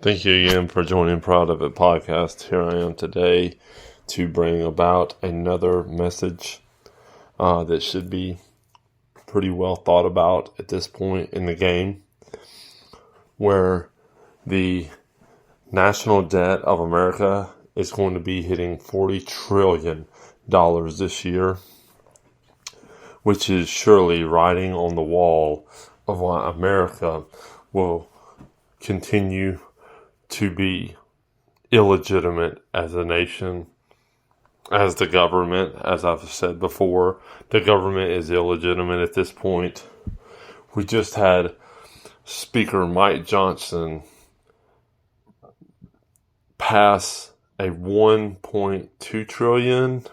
Thank you again for joining Proud of It podcast. Here I am today to bring about another message that should be pretty well thought about at this point in the game, where the national debt of America is going to be hitting $40 trillion this year, which is surely writing on the wall of why America will continue to be illegitimate as a nation, as the government. As I've said before, the government is illegitimate at this point. We just had Speaker Mike Johnson pass a $1.2 trillion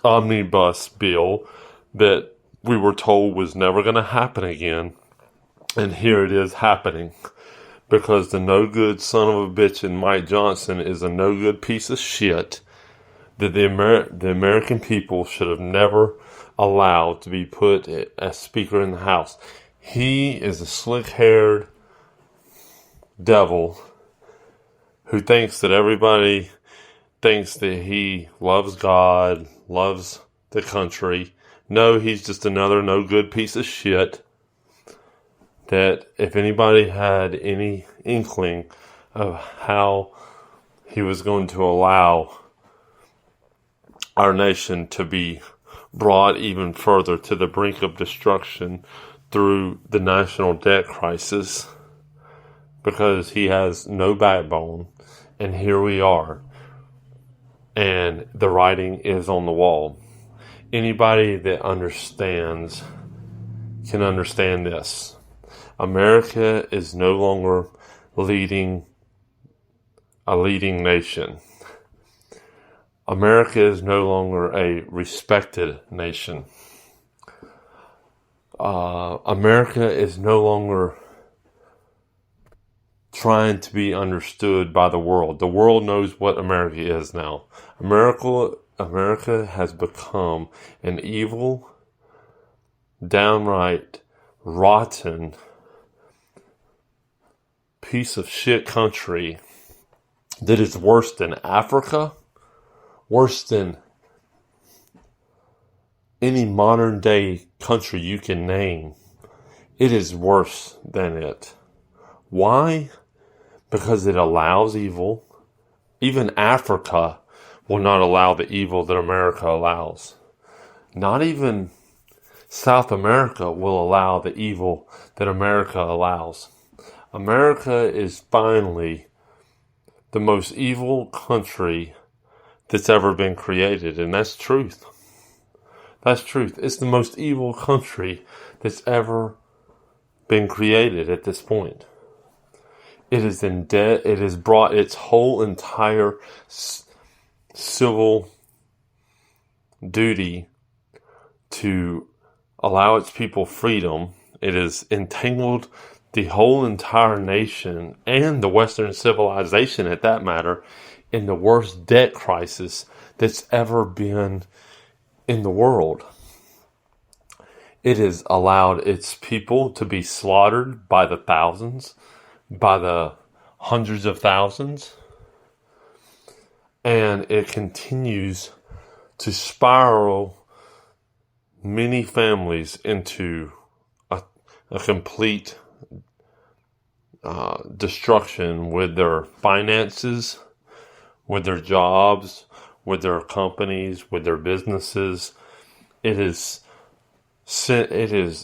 omnibus bill that we were told was never going to happen again. And here it is happening. Because the no-good son of a bitch in Mike Johnson is a no-good piece of shit that the American people should have never allowed to be put as Speaker in the House. He is a slick-haired devil who thinks that everybody thinks that he loves God, loves the country. No, he's just another no-good piece of shit. That if anybody had any inkling of how he was going to allow our nation to be brought even further to the brink of destruction through the national debt crisis, because he has no backbone, and here we are, and the writing is on the wall. Anybody that understands can understand this. America is no longer a leading nation. America is no longer a respected nation. America is no longer trying to be understood by the world. The world knows what America is now. America has become an evil, downright rotten piece of shit country that is worse than Africa, worse than any modern day country you can name. It is worse than it. Why? Because it allows evil. Even Africa will not allow the evil that America allows. Not even South America will allow the evil that America allows. America is finally the most evil country that's ever been created, and that's truth. That's truth. It's the most evil country that's ever been created at this point. It is in debt. It has brought its whole entire civil duty to allow its people freedom. It has entangled the whole entire nation and the Western civilization, at that matter, in the worst debt crisis that's ever been in the world. It has allowed its people to be slaughtered by the thousands, by the hundreds of thousands, and it continues to spiral many families into a complete destruction with their finances, with their jobs, with their companies, with their businesses. It is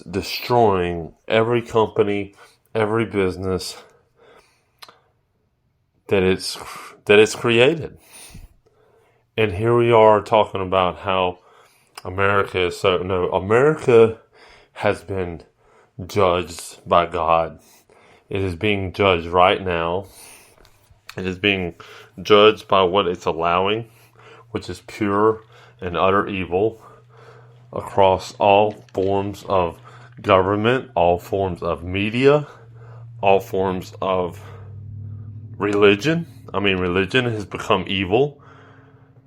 destroying every company, every business that it's created. And here we are talking about how America is America has been judged by God. It is being judged right now. It is being judged by what it's allowing, which is pure and utter evil across all forms of government, all forms of media, all forms of religion. I mean, religion has become evil.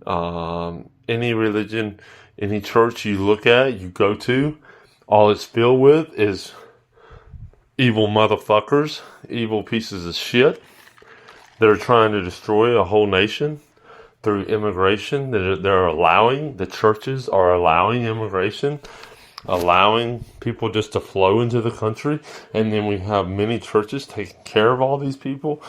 Any religion, any church you look at, you go to, all it's filled with is evil motherfuckers, evil pieces of shit that are trying to destroy a whole nation through immigration. They're allowing, the churches are allowing immigration, allowing people just to flow into the country. And then we have many churches taking care of all these people,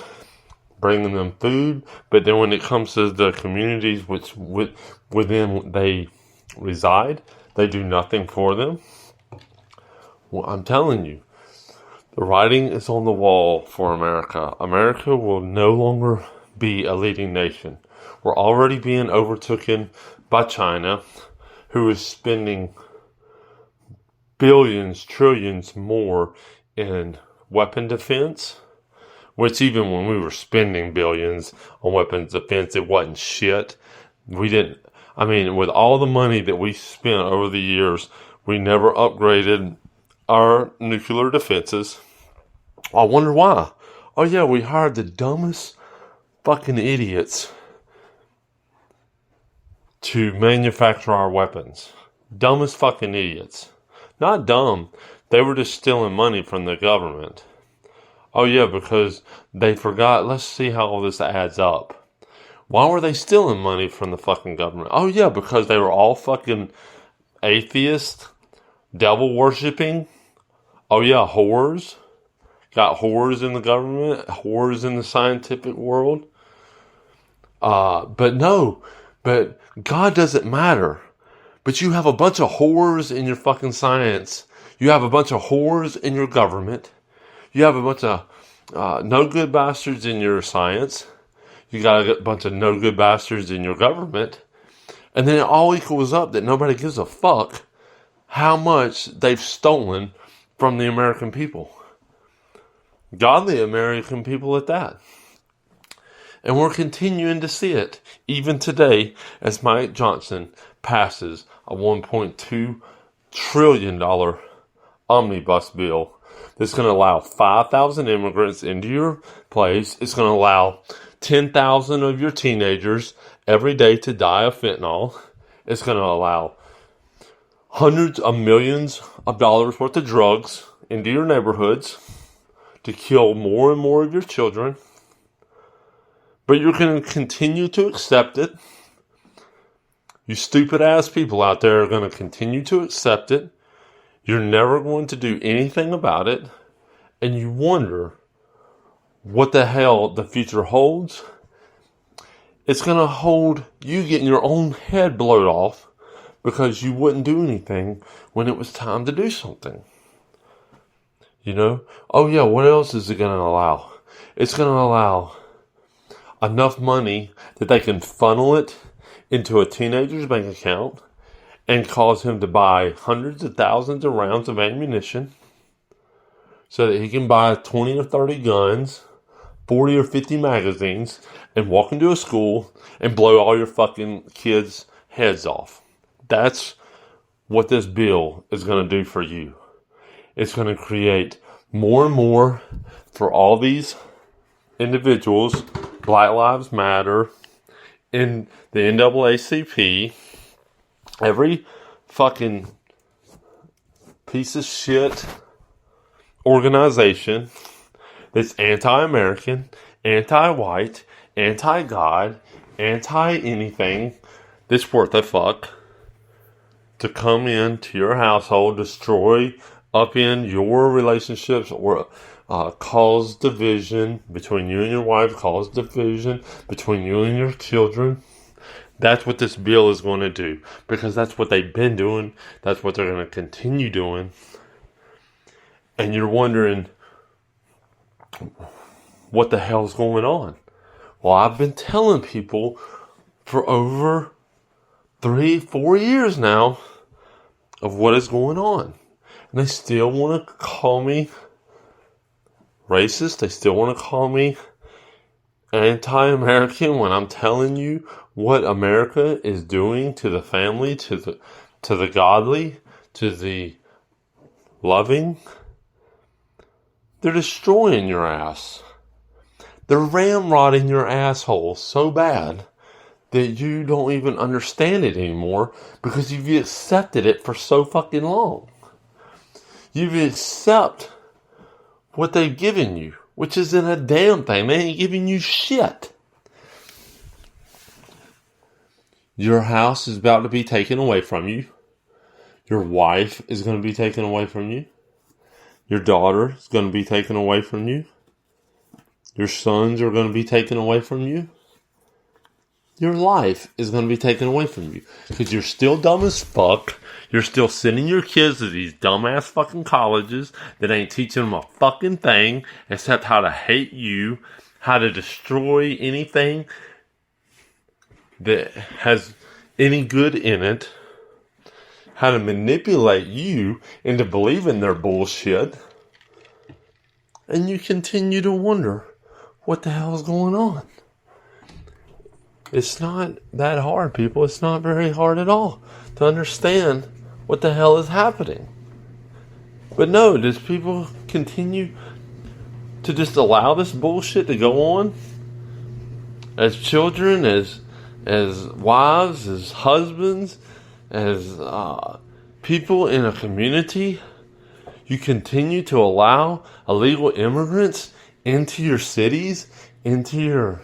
bringing them food. But then when it comes to the communities within they reside, they do nothing for them. Well, I'm telling you, the writing is on the wall for America. America will no longer be a leading nation. We're already being overtaken by China, who is spending billions, trillions more in weapon defense, which even when we were spending billions on weapons defense, it wasn't shit. With all the money that we spent over the years, we never upgraded our nuclear defenses. I wonder why. Oh yeah, we hired the dumbest fucking idiots to manufacture our weapons. Dumbest fucking idiots. Not dumb. They were just stealing money from the government. Oh yeah, because they forgot. Let's see how all this adds up. Why were they stealing money from the fucking government? Oh yeah, because they were all fucking atheists, devil worshipping. Oh yeah, whores. Got whores in the government, whores in the scientific world. But God doesn't matter. But you have a bunch of whores in your fucking science. You have a bunch of whores in your government. You have a bunch of no good bastards in your science. You got a bunch of no good bastards in your government. And then it all equals up that nobody gives a fuck how much they've stolen from the American people. Godly American people at that. And we're continuing to see it even today as Mike Johnson passes a $1.2 trillion omnibus bill that's going to allow 5,000 immigrants into your place. It's going to allow 10,000 of your teenagers every day to die of fentanyl. It's going to allow hundreds of millions of dollars worth of drugs into your neighborhoods to kill more and more of your children. But you're going to continue to accept it. You stupid ass people out there are going to continue to accept it. You're never going to do anything about it. And you wonder what the hell the future holds. It's going to hold you getting your own head blown off because you wouldn't do anything when it was time to do something. You know? Oh yeah, what else is it going to allow? It's going to allow enough money that they can funnel it into a teenager's bank account and cause him to buy hundreds of thousands of rounds of ammunition so that he can buy 20 or 30 guns, 40 or 50 magazines, and walk into a school and blow all your fucking kids' heads off. That's what this bill is going to do for you. It's going to create more and more for all these individuals, Black Lives Matter, in the NAACP, every fucking piece of shit organization that's anti-American, anti-white, anti-God, anti-anything that's worth a fuck to come into your household, destroy, upend your relationships, or cause division between you and your wife, cause division between you and your children. That's what this bill is going to do, because that's what they've been doing. That's what they're going to continue doing. And you're wondering, what the hell's going on? Well, I've been telling people for over 3-4 years now of what is going on. And they still want to call me racist. They still want to call me anti-American when I'm telling you what America is doing to the family, to the godly, to the loving. They're destroying your ass. They're ramrodding your asshole so bad that you don't even understand it anymore because you've accepted it for so fucking long. You've accepted what they've given you, which isn't a damn thing. They ain't giving you shit. Your house is about to be taken away from you. Your wife is going to be taken away from you. Your daughter is going to be taken away from you. Your sons are going to be taken away from you. Your life is going to be taken away from you. Because you're still dumb as fuck. You're still sending your kids to these dumbass fucking colleges that ain't teaching them a fucking thing except how to hate you, how to destroy anything that has any good in it, how to manipulate you into believing their bullshit, and you continue to wonder what the hell is going on. It's not that hard, people. It's not very hard at all to understand what the hell is happening. But no, does people continue to just allow this bullshit to go on? As children, as wives, as husbands, as people in a community, you continue to allow illegal immigrants into your cities, into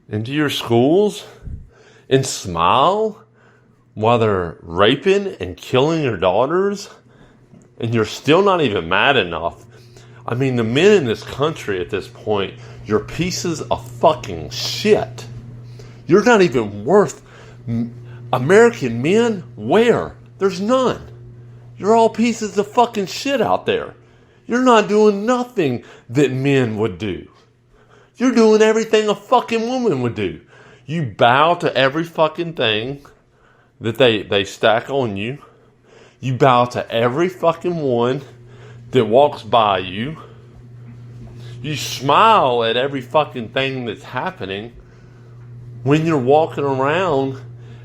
your schools, and smile while they're raping and killing your daughters, and you're still not even mad enough. I mean, the men in this country at this point, you're pieces of fucking shit. You're not even worth American men. Where? There's none. You're all pieces of fucking shit out there. You're not doing nothing that men would do. You're doing everything a fucking woman would do. You bow to every fucking thing that they stack on you. You bow to every fucking one that walks by you. You smile at every fucking thing that's happening when you're walking around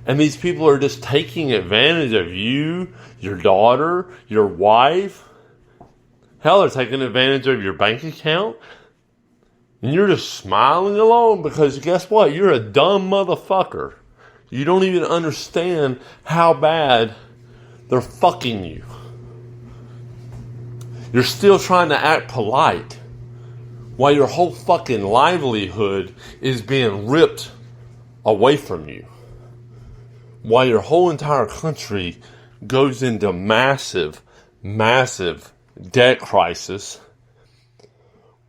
and these people are just taking advantage of you, your daughter, your wife. Hell, they're taking advantage of your bank account. And you're just smiling along because guess what? You're a dumb motherfucker. You don't even understand how bad they're fucking you. You're still trying to act polite while your whole fucking livelihood is being ripped away from you. While your whole entire country goes into massive, massive debt crisis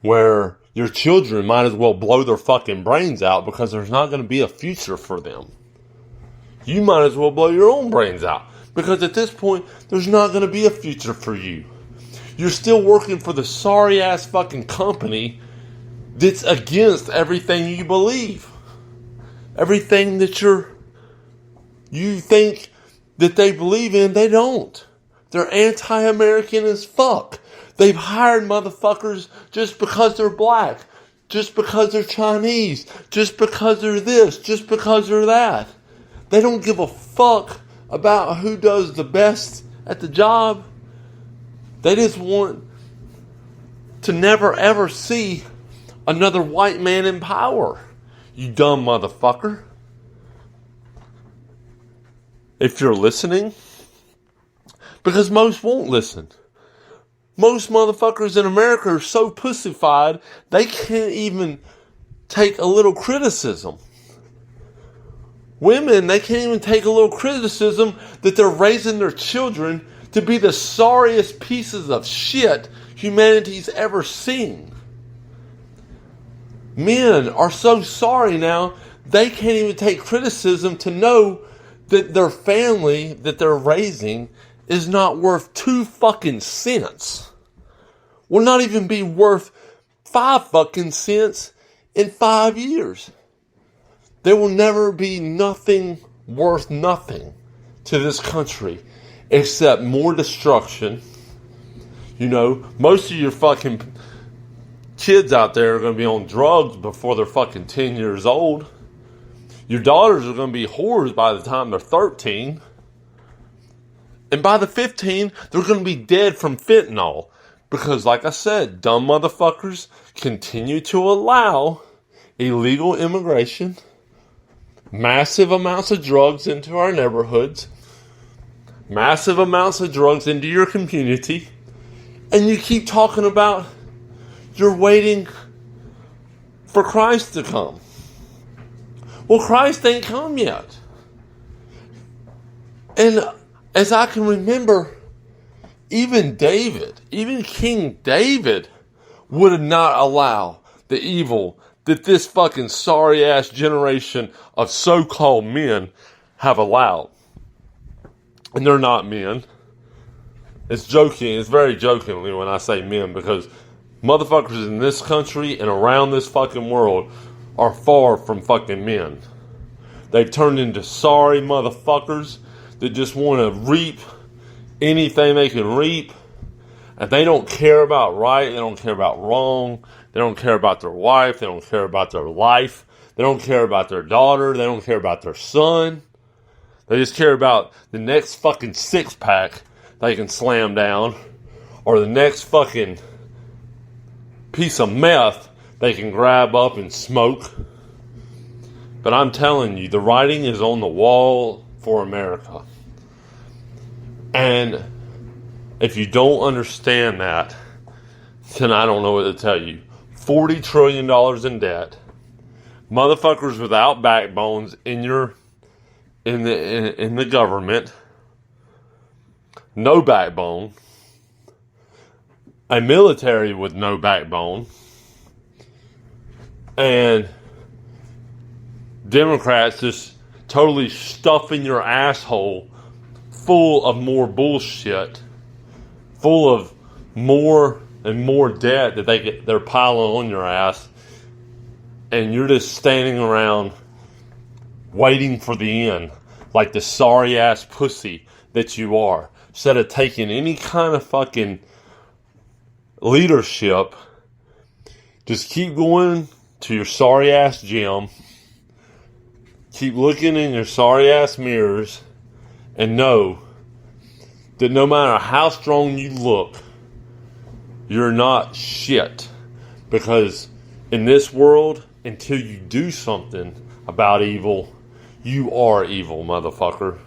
where your children might as well blow their fucking brains out because there's not going to be a future for them. You might as well blow your own brains out because at this point, there's not going to be a future for you. You're still working for the sorry ass fucking company that's against everything you believe. Everything that you think that they believe in, they don't. They're anti-American as fuck. They've hired motherfuckers just because they're black, just because they're Chinese, just because they're this, just because they're that. They don't give a fuck about who does the best at the job. They just want to never ever see another white man in power. You dumb motherfucker. If you're listening, because most won't listen. Most motherfuckers in America are so pussified, they can't even take a little criticism. Women, they can't even take a little criticism that they're raising their children to be the sorriest pieces of shit humanity's ever seen. Men are so sorry now, they can't even take criticism to know that their family that they're raising is not worth 2 fucking cents. Will not even be worth 5 fucking cents in 5 years. There will never be nothing worth nothing to this country except more destruction. You know, most of your fucking kids out there are going to be on drugs before they're fucking 10 years old. Your daughters are going to be whores by the time they're 13. And by the 15, they're going to be dead from fentanyl. Because, like I said, dumb motherfuckers continue to allow illegal immigration, massive amounts of drugs into our neighborhoods, massive amounts of drugs into your community, And you keep talking about you're waiting for Christ to come. Well, Christ ain't come yet. And as I can remember, even King David would not allow the evil that this fucking sorry-ass generation of so-called men have allowed. And they're not men. It's joking. It's very jokingly when I say men, because motherfuckers in this country and around this fucking world are far from fucking men. They've turned into sorry motherfuckers that just want to reap anything they can reap. And they don't care about right. They don't care about wrong. They don't care about their wife. They don't care about their life. They don't care about their daughter. They don't care about their son. They just care about the next fucking six-pack they can slam down, or the next fucking piece of meth they can grab up and smoke. But I'm telling you, the writing is on the wall for America. And if you don't understand that, then I don't know what to tell you. $40 trillion in debt. Motherfuckers without backbones in the government. No backbone. A military with no backbone. And Democrats just totally stuffing your asshole full of more bullshit. Full of more and more debt that they're piling on your ass. And you're just standing around waiting for the end, like the sorry ass pussy that you are. Instead of taking any kind of fucking leadership, just keep going to your sorry ass gym. Keep looking in your sorry ass mirrors and know that no matter how strong you look, you're not shit. Because in this world, until you do something about evil, you are evil, motherfucker.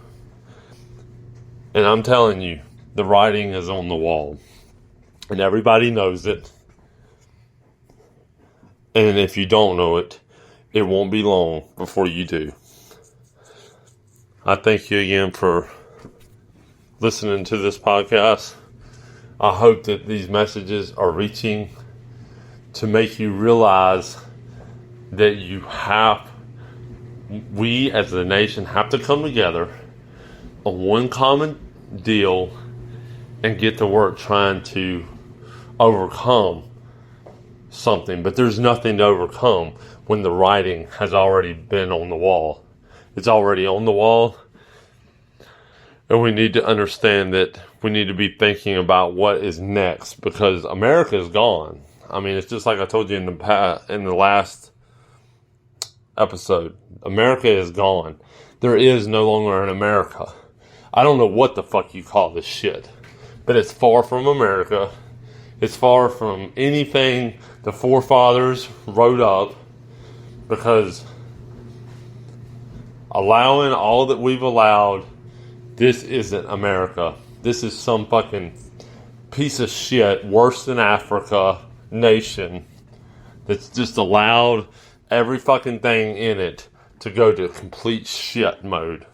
And I'm telling you, the writing is on the wall. And everybody knows it. And if you don't know it, it won't be long before you do. I thank you again for listening to this podcast. I hope that these messages are reaching to make you realize that we as a nation have to come together on one common deal and get to work trying to overcome something. But there's nothing to overcome when the writing has already been on the wall. It's already on the wall. And we need to understand that we need to be thinking about what is next, because America is gone. I mean, it's just like I told you in the last episode. America is gone. There is no longer an America. I don't know what the fuck you call this shit, but it's far from America. It's far from anything the forefathers wrote up, because allowing all that we've allowed, this isn't America. This is some fucking piece of shit, worse than Africa nation, that's just allowed every fucking thing in it to go to complete shit mode.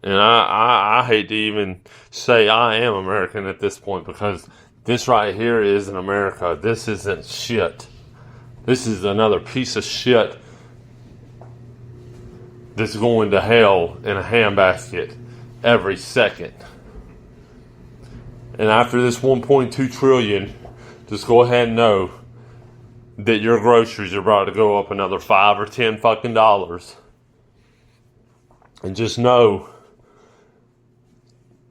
And I hate to even say I am American at this point, because this right here isn't America. This isn't shit. This is another piece of shit that's going to hell in a handbasket every second. And after this 1.2 trillion, just go ahead and know that your groceries are about to go up another $5 or $10 fucking dollars. And just know,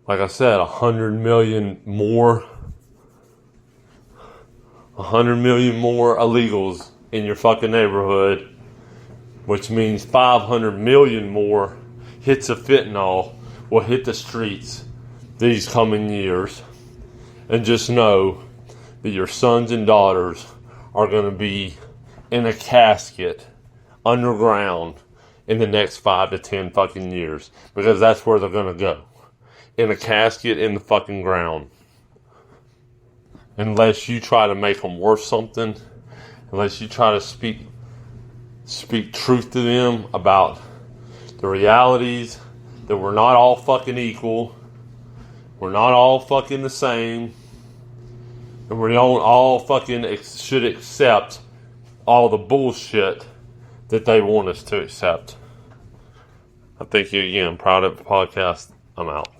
like I said, 100 million more illegals in your fucking neighborhood, which means 500 million more hits of fentanyl will hit the streets these coming years. And just know that your sons and daughters are going to be in a casket underground in the next 5 to 10 fucking years, because that's where they're going to go. In a casket in the fucking ground. unless you try to make them worth something, unless you try to speak truth to them about the realities that we're not all fucking equal, we're not all fucking the same, and we don't all fucking should accept all the bullshit that they want us to accept. I thank you again. Proud of the podcast. I'm out.